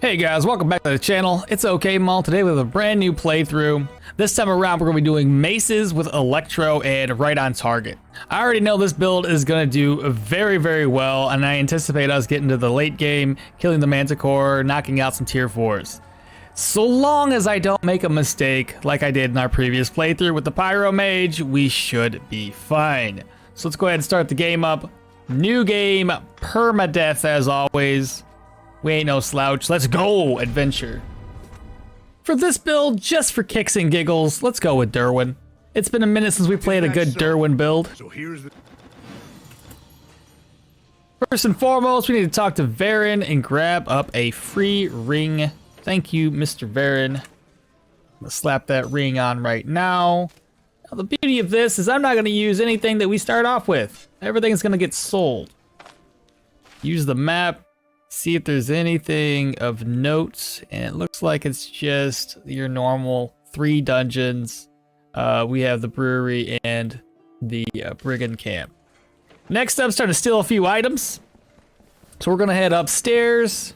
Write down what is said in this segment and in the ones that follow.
Hey guys, welcome back to the channel. It's okmall. Today with a brand new playthrough. This time around we're going to be doing maces with Electro and right on target. I already know this build is going to do very well, and I anticipate us getting to the late game, killing the Manticore, knocking out some tier 4s. So long as I don't make a mistake like I did in our previous playthrough with the Pyro Mage, we should be fine. So let's go ahead and start the game up. New game, Permadeath as always. We ain't no slouch. Let's go, adventure. For this build, just for kicks and giggles, let's go with Dirwin. It's been a minute since we played a good Dirwin build. So here's the First and foremost, we need to talk to Varen and grab up a free ring. Thank you, Mr. Varen. I'm gonna slap that ring on right now. Now, the beauty of this is I'm not gonna use anything that we start off with. Everything's gonna get sold. Use the map. See if there's anything of note, and it looks like it's just your normal 3 dungeons. We have the brewery and the brigand camp. Next up, starting to steal a few items. So we're gonna head upstairs.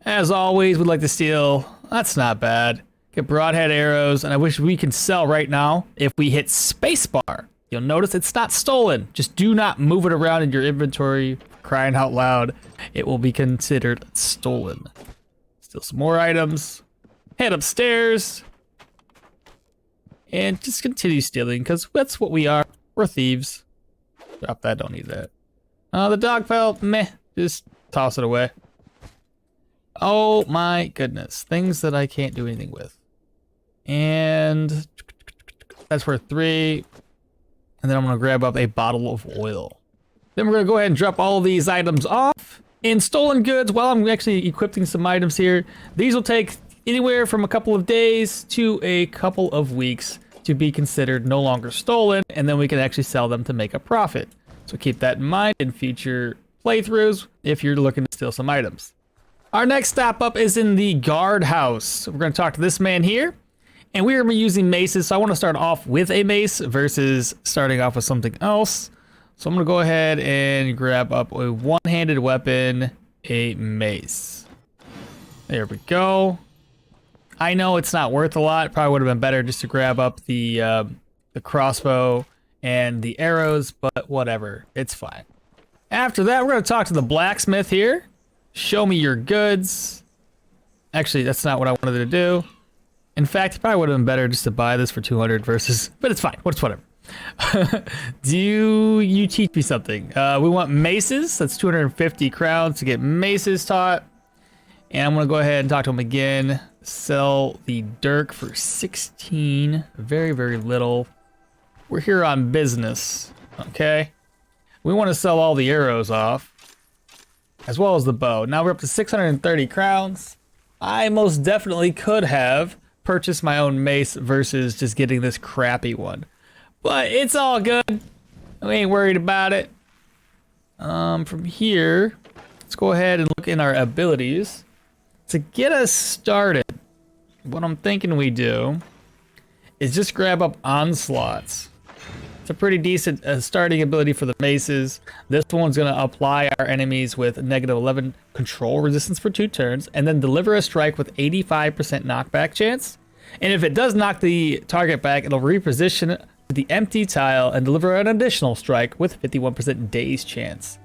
As always, we'd like to steal, that's not bad. Get broadhead arrows, and I wish we can sell right now if we hit spacebar. You'll notice it's not stolen. Just do not move it around in your inventory. Crying out loud, it will be considered stolen. Steal some more items. Head upstairs. And just continue stealing, because that's what we are. We're thieves. Drop that, don't need that. The dog pelt, meh. Just toss it away. Oh my goodness. Things that I can't do anything with. And that's worth 3. And then I'm gonna grab up a bottle of oil. Then we're gonna go ahead and drop all of these items off. In stolen goods, while I'm actually equipping some items here, these will take anywhere from a couple of days to a couple of weeks to be considered no longer stolen, and then we can actually sell them to make a profit. So keep that in mind in future playthroughs if you're looking to steal some items. Our next stop up is in the guard house. We're gonna talk to this man here. And we're gonna be using maces, so I wanna start off with a mace versus starting off with something else. So I'm gonna go ahead and grab up a one-handed weapon, a mace. There we go. I know it's not worth a lot. It probably would have been better just to grab up the crossbow and the arrows, but whatever, it's fine. After that, we're gonna talk to the blacksmith here. Show me your goods. Actually, that's not what I wanted to do. In fact, it probably would have been better just to buy this for 200 versus, but it's fine, it's whatever. Do you teach me something? We want maces. That's 250 crowns to get maces taught. And I'm gonna go ahead and talk to him again. Sell the dirk for 16. Very little. We're here on business, okay? We want to sell all the arrows off, as well as the bow. Now we're up to 630 crowns. I most definitely could have purchased my own mace versus just getting this crappy one. But it's all good. We ain't worried about it. From here, let's go ahead and look in our abilities. To get us started, what I'm thinking we do is just grab up onslaughts. It's a pretty decent starting ability for the maces. This one's gonna apply our enemies with -11 control resistance for 2 turns, and then deliver a strike with 85% knockback chance. And if it does knock the target back, it'll reposition it to the empty tile and deliver an additional strike with 51% daze chance.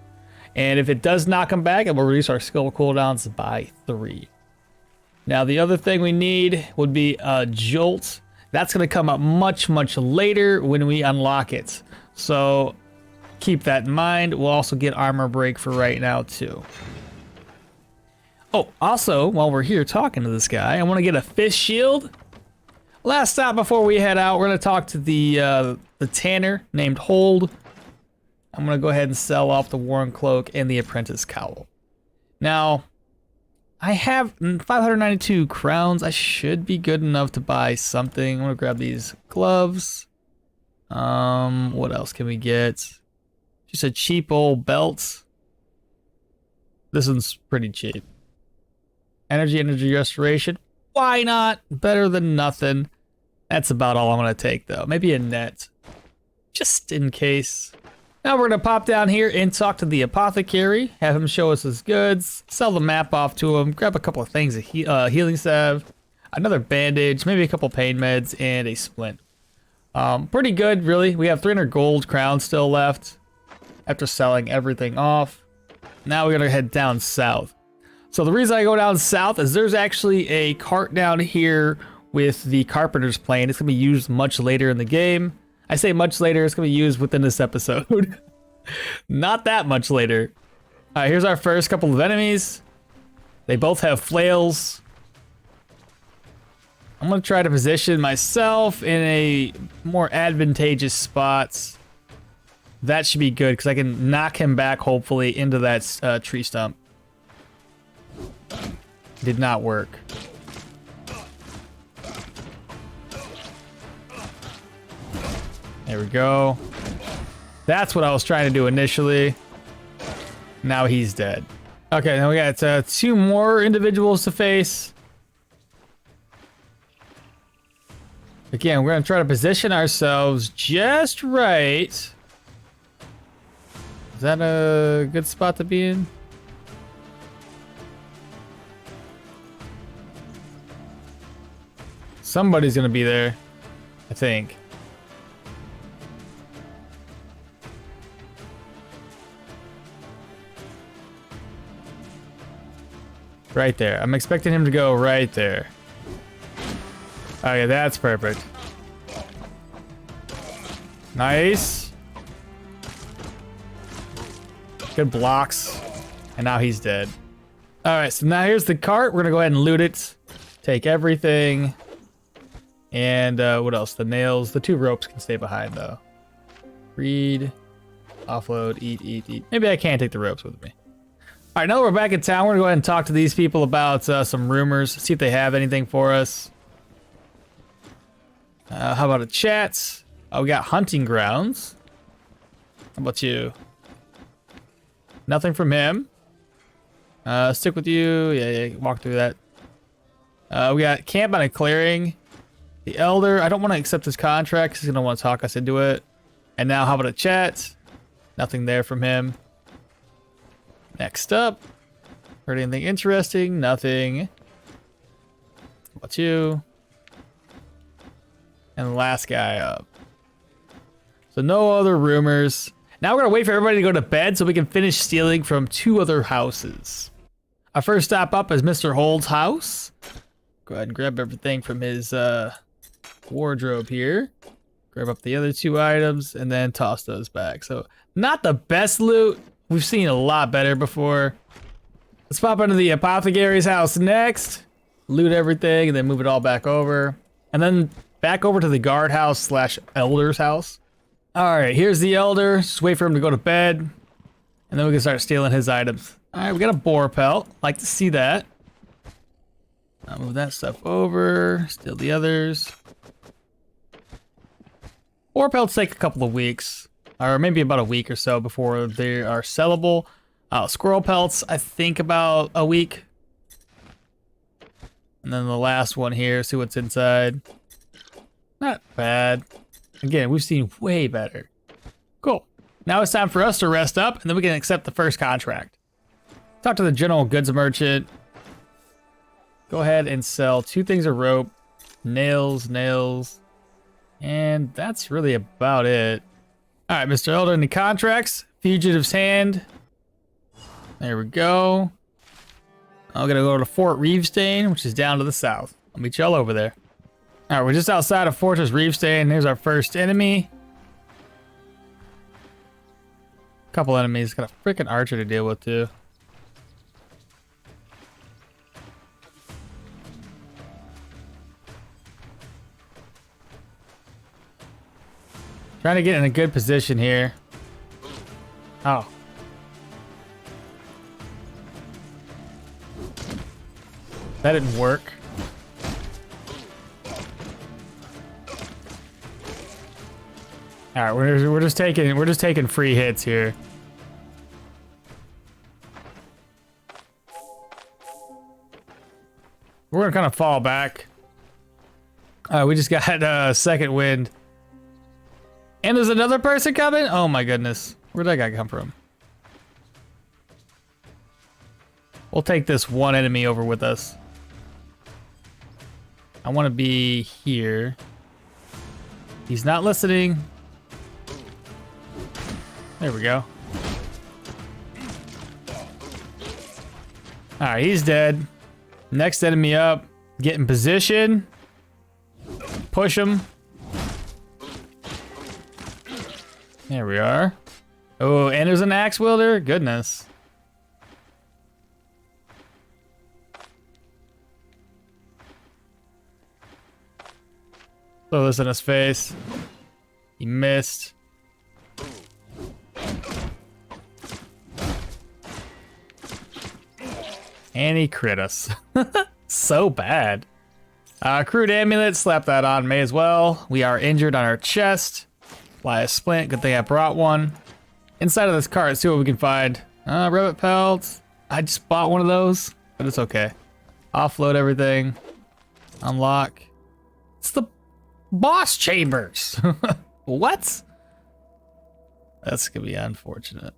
And if it does knock them back, it will reduce our skill cooldowns by 3. Now the other thing we need would be a jolt. That's gonna come up much later when we unlock it. So keep that in mind. We'll also get armor break for right now too. Oh, also, while we're here talking to this guy, I wanna get a fish shield. Last stop before we head out, we're gonna talk to the tanner named Hold. I'm gonna go ahead and sell off the Worn Cloak and the Apprentice Cowl. Now, I have 592 crowns. I should be good enough to buy something. I'm gonna grab these gloves. What else can we get? Just a cheap old belt. This one's pretty cheap. Energy restoration. Why not? Better than nothing. That's about all I'm gonna take though. Maybe a net, just in case. Now we're gonna pop down here and talk to the apothecary, have him show us his goods, sell the map off to him, grab a couple of things, healing salve, another bandage, maybe a couple pain meds, and a splint. Pretty good, really. We have 300 gold crowns still left after selling everything off. Now we're gonna head down south. So the reason I go down south is there's actually a cart down here with the carpenter's plane. It's gonna be used much later in the game. I say much later, it's gonna be used within this episode. Not that much later. All right, here's our first couple of enemies. They both have flails. I'm gonna try to position myself in a more advantageous spots. That should be good because I can knock him back hopefully into that tree stump. Did not work. There we go. That's what I was trying to do initially. Now he's dead. Okay, now we got 2 more individuals to face. Again, we're gonna try to position ourselves just right. Is that a good spot to be in? Somebody's gonna be there, I think. Right there. I'm expecting him to go right there. Okay, that's perfect. Nice. Good blocks. And now he's dead. Alright, so now here's the cart. We're gonna go ahead and loot it. Take everything. And what else? The nails. The 2 ropes can stay behind though. Read. Offload. Eat. Maybe I can't take the ropes with me. All right, now that we're back in town, we're gonna go ahead and talk to these people about some rumors, see if they have anything for us. How about a chat? Oh, we got hunting grounds. How about you? Nothing from him. Stick with you. Yeah, walk through that. We got camp on a clearing. The elder, I don't want to accept his contract because he's gonna want to talk us into it. And now, how about a chat? Nothing there from him. Next up, heard anything interesting? Nothing. How about you? And the last guy up. So no other rumors. Now we're gonna wait for everybody to go to bed so we can finish stealing from 2 other houses. Our first stop up is Mr. Hold's house. Go ahead and grab everything from his wardrobe here. Grab up the other 2 items and then toss those back. So not the best loot. We've seen a lot better before. Let's pop into the apothecary's house next. Loot everything and then move it all back over. And then back over to the guardhouse / elder's house. All right, here's the elder. Just wait for him to go to bed. And then we can start stealing his items. All right, we got a boar pelt. Like to see that. I'll move that stuff over. Steal the others. Boar pelts take a couple of weeks. Or maybe about a week or so before they are sellable. Squirrel pelts, I think about a week. And then the last one here, see what's inside. Not bad. Again, we've seen way better. Cool. Now it's time for us to rest up, and then we can accept the first contract. Talk to the general goods merchant. Go ahead and sell 2 things of rope. Nails. And that's really about it. All right, Mr. Elder, any contracts? Fugitive's Hand. There we go. I'm gonna go to Fort Reevestain, which is down to the south. I'll meet y'all over there. All right, we're just outside of Fortress Reevestain. Here's our first enemy. Couple enemies. Got a freaking archer to deal with too. Trying to get in a good position here. Oh. That didn't work. All right, we're just taking free hits here. We're gonna kind of fall back. We just got second wind. And there's another person coming? Oh my goodness. Where'd that guy come from? We'll take this one enemy over with us. I want to be here. He's not listening. There we go. Alright, he's dead. Next enemy up. Get in position. Push him. There we are. Oh, and there's an axe wielder? Goodness. Throw this in his face. He missed. And he crit us. So bad. Crude amulet, slap that on, may as well. We are injured on our chest. Fly a splint, good thing I brought one. Inside of this cart, let's see what we can find. Rabbit pelts. I just bought one of those, but it's okay. Offload everything. Unlock. It's the boss chambers. What? That's gonna be unfortunate.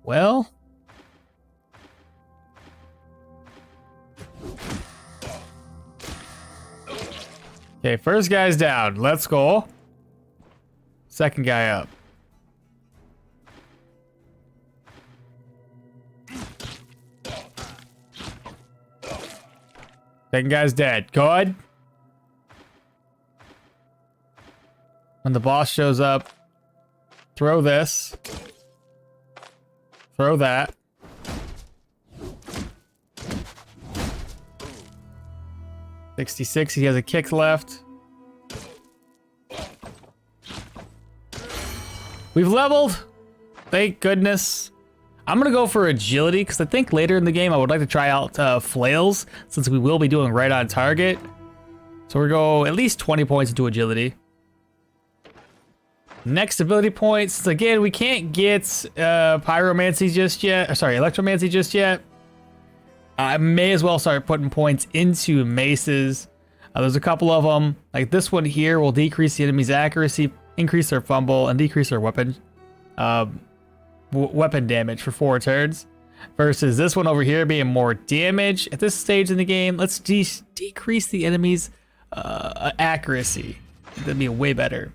Well. Okay, first guy's down. Let's go. Second guy up. Second guy's dead. Good. When the boss shows up, throw this. Throw that. $66, he has a kick left. We've leveled. Thank goodness. I'm gonna go for agility because I think later in the game I would like to try out flails since we will be doing right on target. So we're go at least 20 points into agility. Next ability points. Again, we can't get pyromancy just yet. Or sorry, electromancy just yet. I may as well start putting points into maces. There's a couple of them. Like this one here will decrease the enemy's accuracy, increase their fumble, and decrease their weapon weapon damage for 4 turns. Versus this one over here being more damage. At this stage in the game, let's decrease the enemy's accuracy. That'd be way better.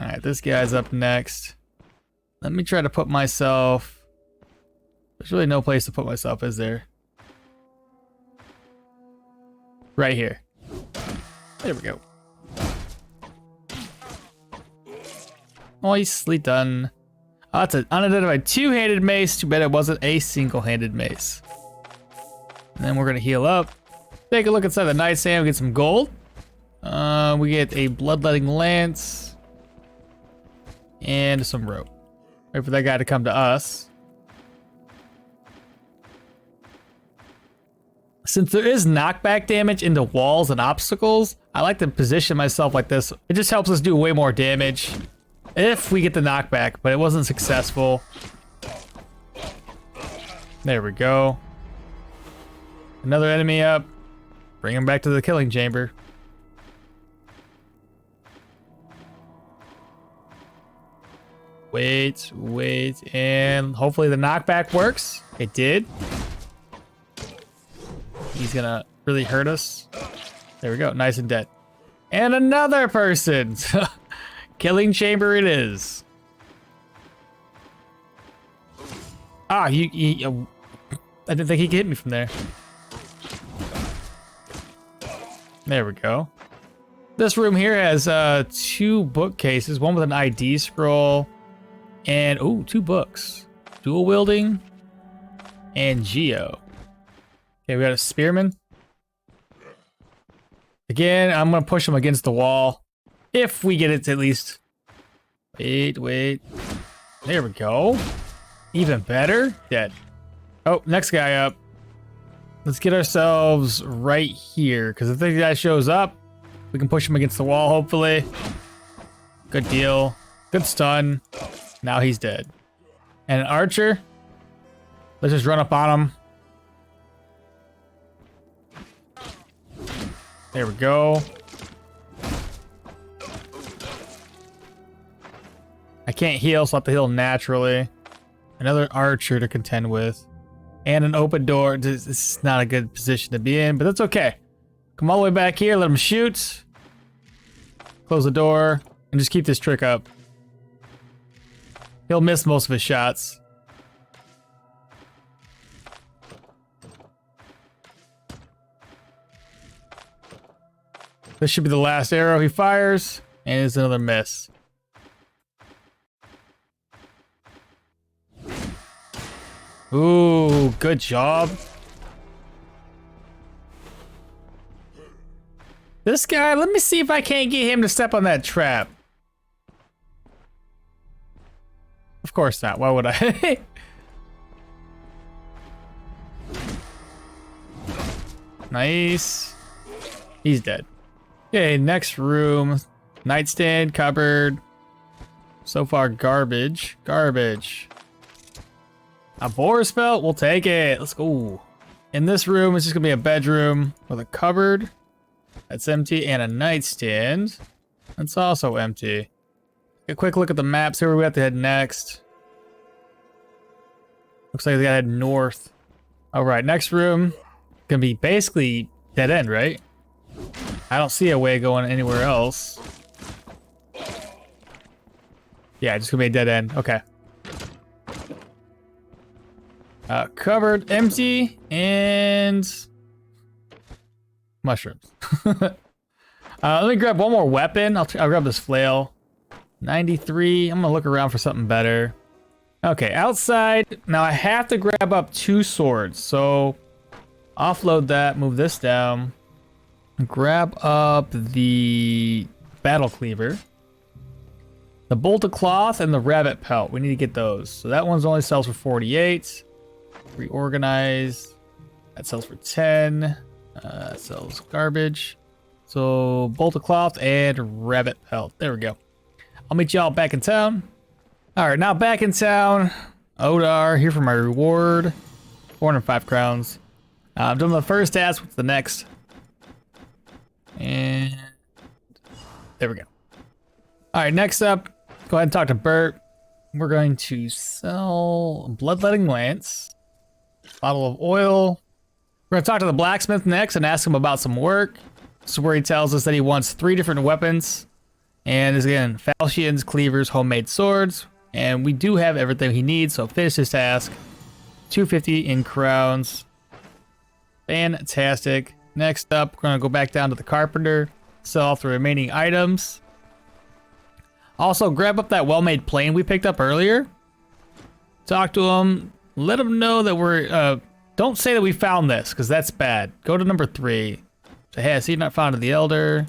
Alright, this guy's up next. Let me try to put myself... There's really no place to put myself, is there? Right here. There we go. Nicely done. Oh, that's an unidentified two-handed mace. Too bad it wasn't a single-handed mace. And then we're gonna heal up. Take a look inside the nightstand. We get some gold. We get a bloodletting lance. And some rope. Wait for that guy to come to us. Since there is knockback damage into walls and obstacles, I like to position myself like this. It just helps us do way more damage if we get the knockback, but it wasn't successful. There we go. Another enemy up. Bring him back to the killing chamber. Wait, and hopefully the knockback works. It did. He's gonna really hurt us. There we go, nice and dead. And another person. Killing chamber it is. Ah, I didn't think he could hit me from there. There we go. This room here has 2 bookcases, one with an ID scroll, and 2 books. Dual wielding and Geo. Okay, we got a spearman. Again, I'm gonna push him against the wall. If we get it to at least. Wait. There we go. Even better. Dead. Oh, next guy up. Let's get ourselves right here, because if the guy shows up, we can push him against the wall, hopefully. Good deal. Good stun. Now he's dead. And an archer. Let's just run up on him. There we go. I can't heal, so I'll have to heal naturally. Another archer to contend with. And an open door. This is not a good position to be in, but that's okay. Come all the way back here, let him shoot. Close the door, and just keep this trick up. He'll miss most of his shots. This should be the last arrow he fires, and it's another miss. Ooh, good job. This guy, let me see if I can't get him to step on that trap. Of course not. Why would I? Nice. He's dead. Okay, next room. Nightstand, cupboard. So far, garbage. Garbage. A boar's belt, we'll take it. Let's go. In this room, it's just gonna be a bedroom with a cupboard that's empty and a nightstand that's also empty. A quick look at the maps here. Where we have to head next. Looks like we gotta head north. All right, next room gonna be basically dead end, right? I don't see a way going anywhere else. Yeah, just gonna be a dead end. Okay. Cupboard empty and mushrooms. Let me grab one more weapon. I'll grab this flail. 93. I'm gonna look around for something better. Okay, outside. Now I have to grab up 2 swords. So offload that. Move this down. Grab up the battle cleaver, the bolt of cloth, and the rabbit pelt. We need to get those. So that one's only sells for 48. Reorganize. That sells for 10. That sells garbage. So bolt of cloth and rabbit pelt. There we go. I'll meet y'all back in town. All right, now back in town. Odar, here for my reward. 405 crowns. I've done the first task. What's the next? And there we go. All right, next up, go ahead and talk to Bert. We're going to sell bloodletting lance, bottle of oil. We're going to talk to the blacksmith next and ask him about some work. This is where he tells us that he wants 3 different weapons. And again, falchions, cleavers, homemade swords. And we do have everything he needs, so finish his task. 250 in crowns. Fantastic. Next up, we're going to go back down to the carpenter, sell off the remaining items. Also, grab up that well-made plane we picked up earlier. Talk to him. Let him know that we're... don't say that we found this, because that's bad. Go to number 3. Say, hey, I see you're not found of the Elder.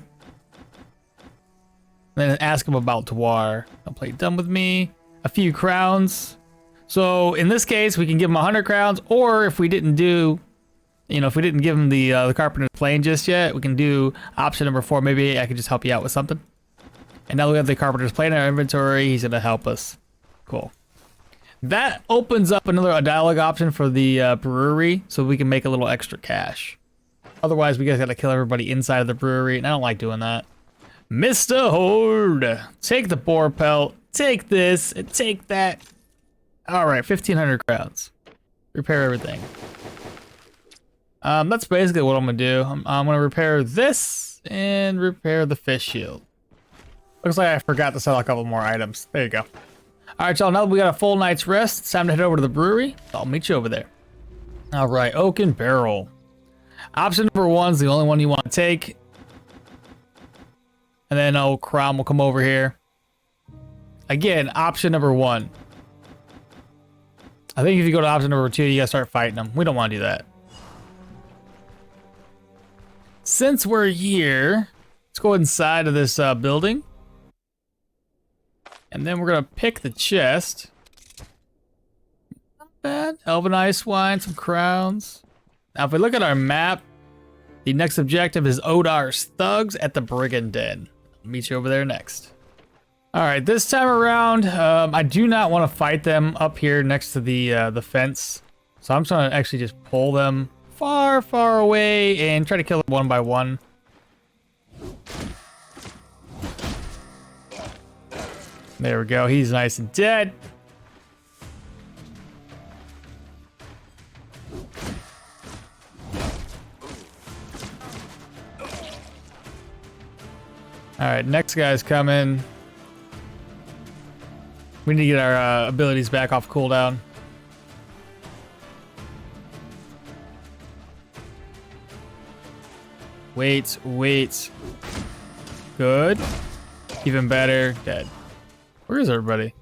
Then ask him about Dwar. Don't play dumb with me. A few crowns. So, in this case, we can give him 100 crowns, or if we didn't do... if we didn't give him the carpenter's plane just yet, we can do option number 4. Maybe I could just help you out with something. And now we have the carpenter's plane in our inventory. He's going to help us. Cool. That opens up another dialogue option for the brewery, so we can make a little extra cash. Otherwise, we guys got to kill everybody inside of the brewery, and I don't like doing that. Mr. Horde, take the boar pelt, take this, and take that. All right, 1,500 crowns. Repair everything. That's basically what I'm gonna do. I'm gonna repair this and repair the fish shield. Looks like I forgot to sell a couple more items. There you go. All right, y'all, now that we got a full night's rest, it's time to head over to the brewery. I'll meet you over there. All right, oak and barrel. Option number 1 is the only one you want to take. And then old Crom will come over here. Again, option number 1. I think if you go to option number 2, you gotta start fighting them. We don't want to do that. Since we're here, let's go inside of this building. And then we're going to pick the chest. Not bad. Elven Ice Wine, some crowns. Now, if we look at our map, the next objective is Odar's Thugs at the Brigand Den. I'll meet you over there next. All right, this time around, I do not want to fight them up here next to the fence. So I'm trying to actually just pull them far, far away and try to kill them one by one. There we go. He's nice and dead. Alright, next guy's coming. We need to get our abilities back off cooldown. Wait. Good. Even better. Dead. Where is everybody?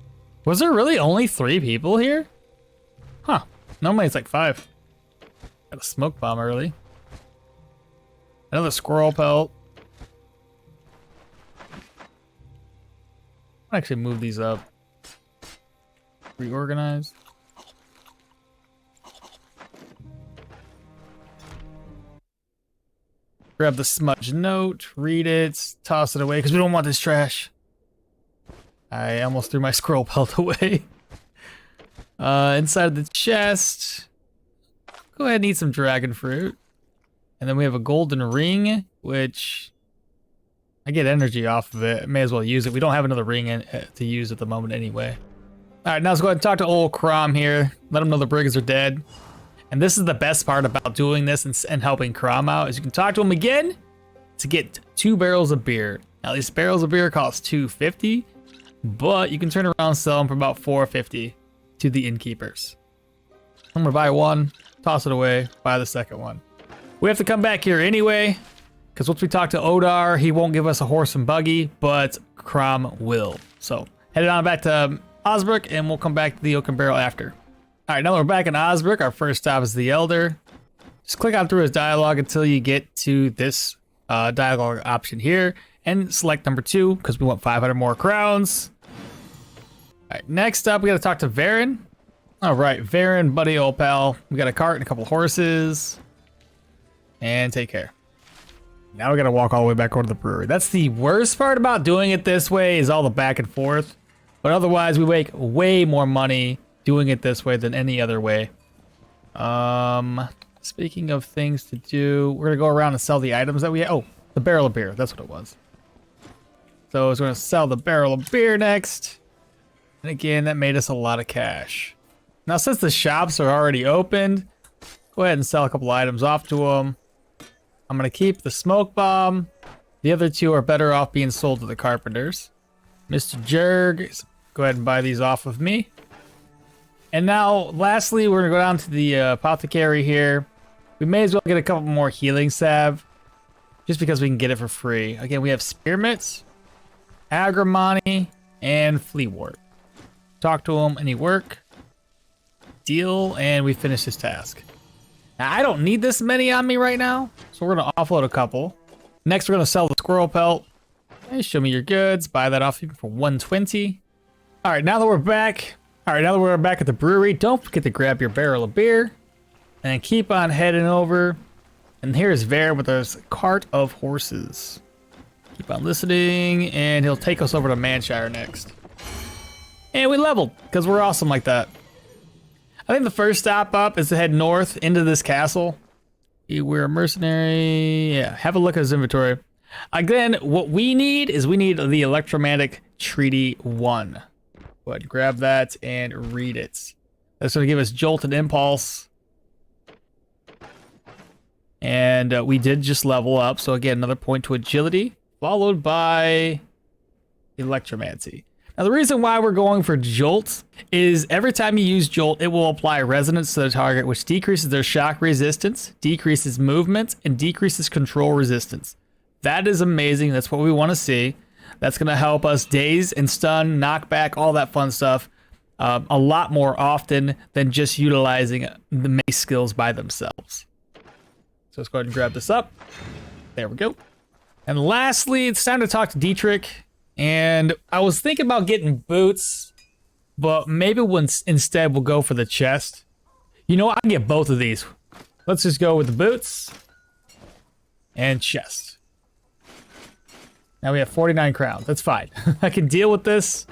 Was there really only 3 people here? Huh. Normally it's like 5. Got a smoke bomb early. Another squirrel pelt. I'll actually move these up. Reorganize. Grab the smudge note, read it, toss it away, because we don't want this trash. I almost threw my scroll pelt away. Inside the chest, go ahead and eat some dragon fruit. And then we have a golden ring, which I get energy off of it. May as well use it. We don't have another ring to use at the moment anyway. All right, now let's go ahead and talk to old Crom here. Let him know the brigands are dead. And this is the best part about doing this and helping Crom out, is you can talk to him again to get 2 barrels of beer. Now these barrels of beer cost $2.50, but you can turn around and sell them for about $4.50 to the innkeepers. I'm gonna buy one, toss it away, buy the second one. We have to come back here anyway, because once we talk to Odar, he won't give us a horse and buggy, but Crom will. So headed on back to Osbrook, and we'll come back to the Oaken Barrel after. All right, now that we're back in Osbrook, our first stop is the Elder. Just click on through his dialogue until you get to this dialogue option here, and select number 2 because we want 500 more crowns. All right, next up, we got to talk to Varen. All right, Varen, buddy, old pal. We got a cart and a couple horses, and take care. Now we got to walk all the way back over to the brewery. That's the worst part about doing it this way, is all the back and forth. But otherwise, we make way more money doing it this way than any other way. Speaking of things to do, we're gonna go around and sell the items that we have. Oh, the barrel of beer, that's what it was. So I was gonna sell the barrel of beer next. And again, that made us a lot of cash. Now, since the shops are already opened, go ahead and sell a couple items off to them. I'm gonna keep the smoke bomb. The other 2 are better off being sold to the carpenters. Mr. Jurg, go ahead and buy these off of me. And now, lastly, we're gonna go down to the apothecary here. We may as well get a couple more healing salve, just because we can get it for free. Again, we have spearmint, agrimony, and fleawort. Talk to him, any work, deal, and we finish this task. Now, I don't need this many on me right now, so we're gonna offload a couple. Next, we're gonna sell the squirrel pelt. Hey, show me your goods. Buy that off you for 120. All right, now that we're back. At the brewery, don't forget to grab your barrel of beer and keep on heading over. And here's Varen with his cart of horses. Keep on listening, and he'll take us over to Manshire next. And we leveled, because we're awesome like that. I think the first stop up is to head north into this castle. We're a mercenary. Yeah, have a look at his inventory. Again, what we need is the Electromagnetic Treaty 1. Go ahead, grab that and read it. That's going to give us Jolt and Impulse. And we did just level up. So again, another point to Agility, followed by Electromancy. Now the reason why we're going for Jolt is every time you use Jolt, it will apply resonance to the target, which decreases their shock resistance, decreases movement, and decreases control resistance. That is amazing. That's what we want to see. That's going to help us daze and stun, knock back, all that fun stuff a lot more often than just utilizing the Mace skills by themselves. So let's go ahead and grab this up. There we go. And lastly, it's time to talk to Dietrich. And I was thinking about getting boots, but maybe instead we'll go for the chest. You know what? I can get both of these. Let's just go with the boots and chest. Now we have 49 crowns. That's fine. I can deal with this.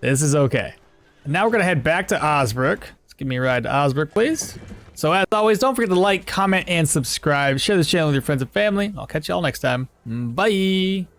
This is okay. And now we're going to head back to Osbrook. Let's give me a ride to Osbrook, please. So as always, don't forget to like, comment, and subscribe. Share this channel with your friends and family. I'll catch you all next time. Bye.